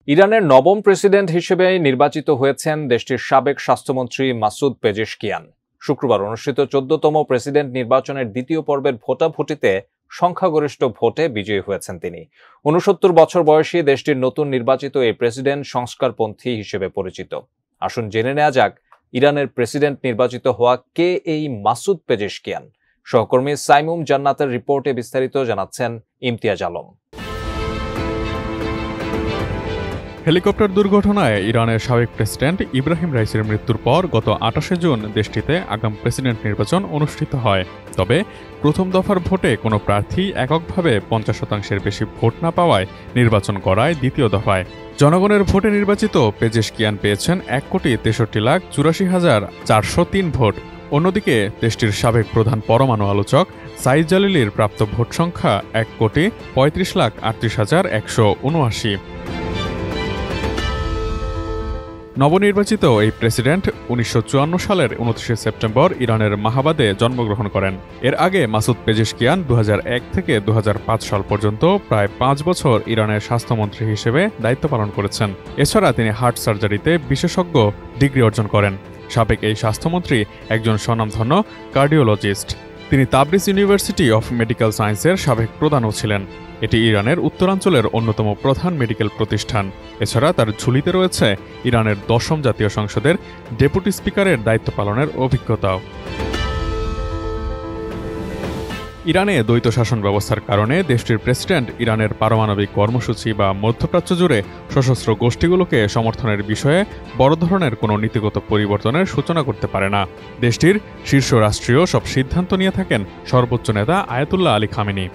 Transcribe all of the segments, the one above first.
ইরানের নবম প্রেসিডেন্ট হিসেবে নির্বাচিত হয়েছেন দেশটির সাবেক স্বাস্থ্যমন্ত্রী মাসুদ পেজেশকিয়ান। শুক্রবার অনুষ্ঠিত 14তম প্রেসিডেন্ট নির্বাচনের দ্বিতীয় পর্বের ভোটাভুটিতে সংখ্যাগরিষ্ঠ ভোটে বিজয়ী হয়েছেন তিনি। 69 বছর বয়সী দেশটির নতুন নির্বাচিত এই প্রেসিডেন্ট সংস্কারপন্থী হিসেবে পরিচিত। আসুন জেনে নেওয়া যাক ইরানের প্রেসিডেন্ট নির্বাচিত হওয়া কে এই মাসুদ পেজেশকিয়ান। সহকর্মী সাইমুম জান্নাতের রিপোর্টে বিস্তারিত জানাচ্ছেন ইমতিয়াজ আলম। হেলিকপ্টার দুর্ঘটনায় ইরানের সাবেক প্রেসিডেন্ট ইব্রাহিম রাইসির মৃত্যুর পর গত 28 জুন দেশটিতে আগাম প্রেসিডেন্ট নির্বাচন অনুষ্ঠিত হয়। তবে প্রথম দফার ভোটে কোনো প্রার্থী এককভাবে 50% বেশি ভোট না পাওয়ায় নির্বাচন করায় দ্বিতীয় দফায় জনগণের ভোটে নির্বাচিত পেজেশকিয়ান পেয়েছেন 1,63,84,403 ভোট। অন্যদিকে দেশটির সাবেক প্রধান পরমাণু আলোচক সাইদ জালিলির প্রাপ্ত ভোট সংখ্যা 1,35,38,179। নবনির্বাচিত এই প্রেসিডেন্ট 1954 সালের 29 সেপ্টেম্বর ইরানের মাহাবাদে জন্মগ্রহণ করেন। এর আগে মাসুদ পেজেশকিয়ান 2001 থেকে 2005 সাল পর্যন্ত প্রায় 5 বছর ইরানের স্বাস্থ্যমন্ত্রী হিসেবে দায়িত্ব পালন করেছেন। এছাড়া তিনি হার্ট সার্জারিতে বিশেষজ্ঞ ডিগ্রি অর্জন করেন। সাবেক এই স্বাস্থ্যমন্ত্রী একজন স্বনামধন্য কার্ডিওলজিস্ট। তিনি তাবরিজ ইউনিভার্সিটি অফ মেডিকেল সায়েন্সের সাবেক প্রধানও ছিলেন। এটি ইরানের উত্তরাঞ্চলের অন্যতম প্রধান মেডিকেল প্রতিষ্ঠান। এছাড়া তার ঝুলিতে রয়েছে ইরানের 10ম জাতীয় সংসদের ডেপুটি স্পিকারের দায়িত্ব পালনের অভিজ্ঞতাও। ইরানে দ্বৈত শাসন ব্যবস্থার কারণে দেশটির প্রেসিডেন্ট ইরানের পারমাণবিক কর্মসূচি বা মধ্যপ্রাচ্য জুড়ে সশস্ত্র গোষ্ঠীগুলোকে সমর্থনের বিষয়ে বড় ধরনের কোনো নীতিগত পরিবর্তনের সূচনা করতে পারে না। দেশটির শীর্ষ রাষ্ট্রীয় সব সিদ্ধান্ত নিয়ে থাকেন সর্বোচ্চ নেতা আয়াতুল্লাহ আলী খামেনি।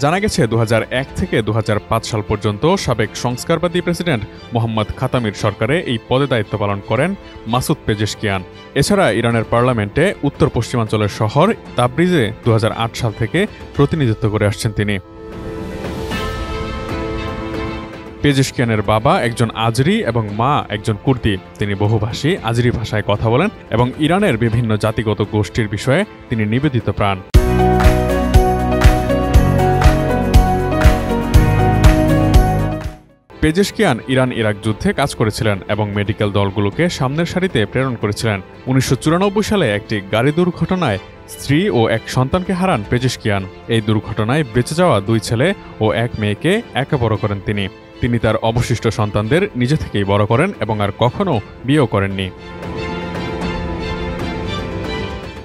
জানা গেছে 2001 থেকে 2005 সাল পর্যন্ত সাবেক সংস্কারবাদী প্রেসিডেন্ট মোহাম্মদ খাতামির সরকারে এই পদে দায়িত্ব পালন করেন মাসুদ পেজেশকিয়ান। এছাড়া ইরানের পার্লামেন্টে উত্তর পশ্চিমাঞ্চলের শহর তাবরিজে 2008 সাল থেকে প্রতিনিধিত্ব করে আসছেন তিনি। পেজেশকিয়ানের বাবা একজন আজরি এবং মা একজন কুর্দি। তিনি বহুভাষী আজরি ভাষায় কথা বলেন এবং ইরানের বিভিন্ন জাতিগত গোষ্ঠীর বিষয়ে তিনি নিবেদিত প্রাণ। পেজেশকিয়ান ইরান ইরাক যুদ্ধে কাজ করেছিলেন এবং মেডিকেল দলগুলোকে সামনের সারিতে প্রেরণ করেছিলেন। 1994 সালে একটি গাড়ি দুর্ঘটনায় স্ত্রী ও এক সন্তানকে হারান পেজেশকিয়ান। এই দুর্ঘটনায় বেঁচে যাওয়া 2 ছেলে ও 1 মেয়েকে একা বড় করেন তিনি তার অবশিষ্ট সন্তানদের নিজে থেকেই বড় করেন এবং আর কখনো বিয়েও করেননি।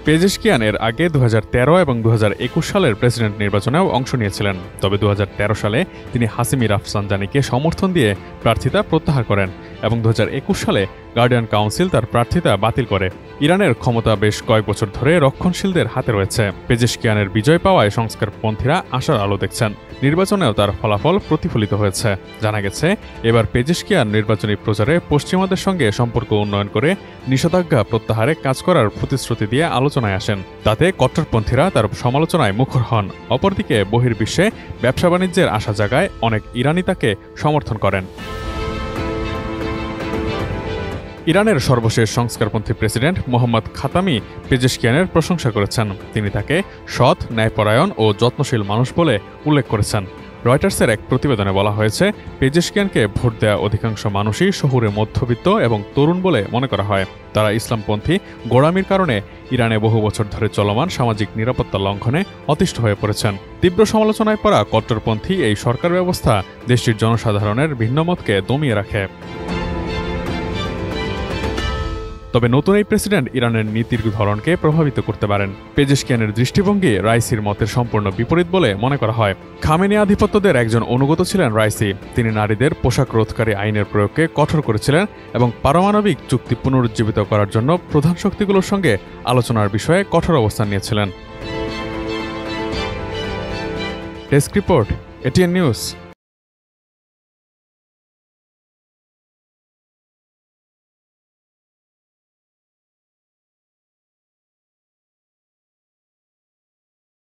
পেজেশকিয়ান এর আগে 2013 এবং 2021 সালের প্রেসিডেন্ট নির্বাচনেও অংশ নিয়েছিলেন। তবে 2013 সালে তিনি হাসিমি রাফসানজানিকে সমর্থন দিয়ে প্রার্থিতা প্রত্যাহার করেন এবং 2021 সালে গার্ডিয়ান কাউন্সিল তার প্রার্থিতা বাতিল করে। ইরানের ক্ষমতা বেশ কয়েক বছর ধরে রক্ষণশীলদের হাতে রয়েছে। পেজেশকিয়ানের বিজয় পাওয়ায় সংস্কারপন্থীরা আশার আলো দেখছেন। নির্বাচনেও তার ফলাফল প্রতিফলিত হয়েছে। জানা গেছে এবার পেজেশকিয়ান নির্বাচনী প্রচারে পশ্চিমাদের সঙ্গে সম্পর্ক উন্নয়ন করে নিষেধাজ্ঞা প্রত্যাহারে কাজ করার প্রতিশ্রুতি দিয়ে আলোচনায় আসেন। তাতে কট্টরপন্থীরা তার সমালোচনায় মুখর হন। অপরদিকে বহির্বিশ্বে ব্যবসা বাণিজ্যের আশা জাগায় অনেক ইরানি তাকে সমর্থন করেন। ইরানের সর্বশেষ সংস্কারপন্থী প্রেসিডেন্ট মোহাম্মদ খাতামি পেজেশকিয়ানের প্রশংসা করেছেন। তিনি তাকে সৎ, ন্যায়পরায়ণ ও যত্নশীল মানুষ বলে উল্লেখ করেছেন। রয়টার্সের এক প্রতিবেদনে বলা হয়েছে, পেজেশকিয়ানকে ভোট দেওয়া অধিকাংশ মানুষই শহুরে মধ্যবিত্ত এবং তরুণ বলে মনে করা হয়। তারা ইসলামপন্থী গোঁড়ামির কারণে ইরানে বহু বছর ধরে চলমান সামাজিক নিরাপত্তা লঙ্ঘনে অতিষ্ঠ হয়ে পড়েছেন। তীব্র সমালোচনায় পড়া কট্টরপন্থী এই সরকার ব্যবস্থা দেশটির জনসাধারণের ভিন্নমতকে দমিয়ে রাখে। তবে নতুন এই প্রেসিডেন্ট ইরানের নীতির ধরনকে প্রভাবিত করতে পারেন। পেজেশকিয়ানের দৃষ্টিভঙ্গি রাইসির মতের সম্পূর্ণ বিপরীত বলে মনে করা হয়। খামেনি আধিপত্যদের একজন অনুগত ছিলেন রাইসি। তিনি নারীদের পোশাক রোধকারী আইনের প্রয়োগকে কঠোর করেছিলেন এবং পারমাণবিক চুক্তি পুনরুজ্জীবিত করার জন্য প্রধান শক্তিগুলোর সঙ্গে আলোচনার বিষয়ে কঠোর অবস্থান নিয়েছিলেন। Desk report, ATN news.